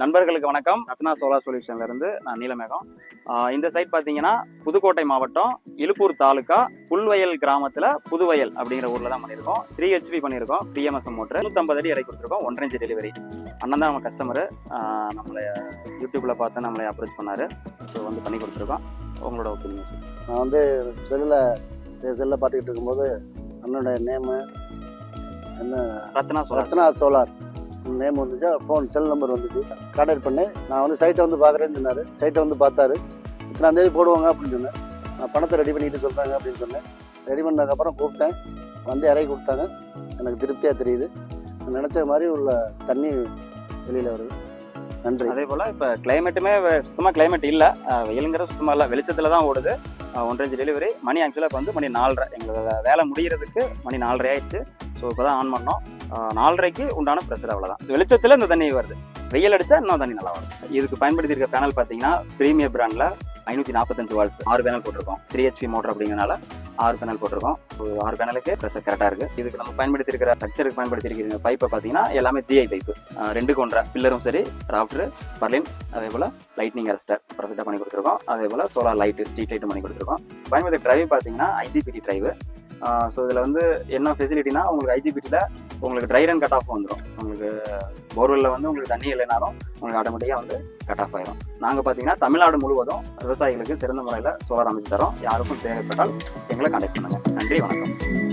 நண்பர்களுக்கு வணக்கம். ரத்னா சோலார் சொல்யூஷன்ல இருந்து நான் நீலமேகம். இந்த சைட் பார்த்தீங்கன்னா புதுக்கோட்டை மாவட்டம் இலுப்பூர் தாலுக்கா புல்வயல் கிராமத்தில் புதுவயல் அப்படிங்கிற ஊரில் தான் பண்ணியிருக்கோம். 3 HP பண்ணியிருக்கோம். PMSM மோட்டர் 150 அடி இறக்கி கொடுத்துருக்கோம். 1.5 inch டெலிவரி. அண்ணன் தான் நம்ம கஸ்டமரு. நம்மளை யூடியூப்பில் பார்த்து நம்மளை அப்ரோச் பண்ணார். ஸோ வந்து பண்ணி கொடுத்துருக்கோம். உங்களோட ஒப்பீனியன் சார்? நான் வந்து செல்லில் பார்த்துக்கிட்டு இருக்கும்போது அண்ணனோட நேமு என்ன ரத்னா சோலார் நேம் வந்துச்சு, செல் நம்பர் வந்துச்சு. கான்டாக்ட் பண்ணி நான் வந்து சைட்டை வந்து பார்க்குறேன்னு சொன்னார். சைட்டை வந்து பார்த்தாரு. இத்தனாம் தேதி போடுவாங்க அப்படின்னு சொன்னேன். நான் பணத்தை ரெடி பண்ணிட்டு சொல்கிறாங்க அப்படின்னு சொன்னேன். ரெடி பண்ணதுக்கப்புறம் கூப்பிட்டேன். வந்து இறக்கி கொடுத்தாங்க. எனக்கு திருப்தியாக தெரியுது. நான் நினச்ச மாதிரி உள்ள தண்ணி வெளியில் வருது. நன்றி. அதே போல் இப்போ கிளைமேட்டுமே சுத்தமாக கிளைமேட் இல்லை, வெயிலுங்கிற சுத்தமாக இல்லை, வெளிச்சத்தில் தான் ஓடுது. 1.5 inch டெலிவரி. மணி ஆக்சுவலாக இப்போ வந்து மணி 4:30. எங்களுக்கு வேலை முடிகிறதுக்கு மணி 4:30 ஆயிடுச்சு. ஸோ இப்போ தான் ஆன் பண்ணோம். 4:30க்கு உண்டான ப்ரெஷர் அவ்வளோதான். வெளிச்சத்தில் இந்த தண்ணி வருது. வெயில் அடித்தா இன்னும் தண்ணி நல்லா வரும். இதுக்கு பயன்படுத்தியிருக்க பேனல் பார்த்தீங்கன்னா ப்ரீமியர் பிராண்டில் 545 வாட்ஸ் 6 பேனல் போட்டிருக்கோம். 3 HP மோட்டர் அப்படிங்கிறனால 6 பேனல் போட்டிருக்கோம். 6 பேனலுக்கு ப்ரெஷர் கரெக்டாக இருக்குது. இதுக்கு நம்ம பயன்படுத்தியிருக்கிற ஸ்ட்ரக்சருக்கு பயன்படுத்தியிருக்கிற பைப்பை பார்த்தீங்கன்னா எல்லாமே GI பைப்பு. 2க்கு 1 பில்லரும் சரி, ராப்டர், பர்லின், அதே போல் லைட்னிங் அரெஸ்டர் பர்ஃபெக்டாக பண்ணி கொடுத்துருக்கோம். அதே போல் சோலார் லைட்டு, ஸ்ட்ரீட் லைட்டும் பண்ணி கொடுத்துருக்கோம். பயன்படுத்த டிரைவ் பார்த்தீங்கன்னா IGBT டிரைவு. ஸோ இதில் வந்து என்ன ஃபெசிலிட்டினா, உங்களுக்கு IGBTயில் உங்களுக்கு ட்ரை ரன் கட் ஆஃப் வந்துடும். உங்களுக்கு போர்வெல்லில் வந்து உங்களுக்கு தண்ணி இல்லைனாலும் உங்களுக்கு ஆட்டோமேட்டிக்காக வந்து கட் ஆஃப் ஆகிடும். நாங்கள் பார்த்தீங்கன்னா தமிழ்நாடு முழுவதும் விவசாயிகளுக்கு சிறந்த முறையில் சோலார் அமைச்சு தரோம். யாருக்கும் தேவைப்பட்டால் எங்களை கான்டாக்ட் பண்ணுங்கள். நன்றி, வணக்கம்.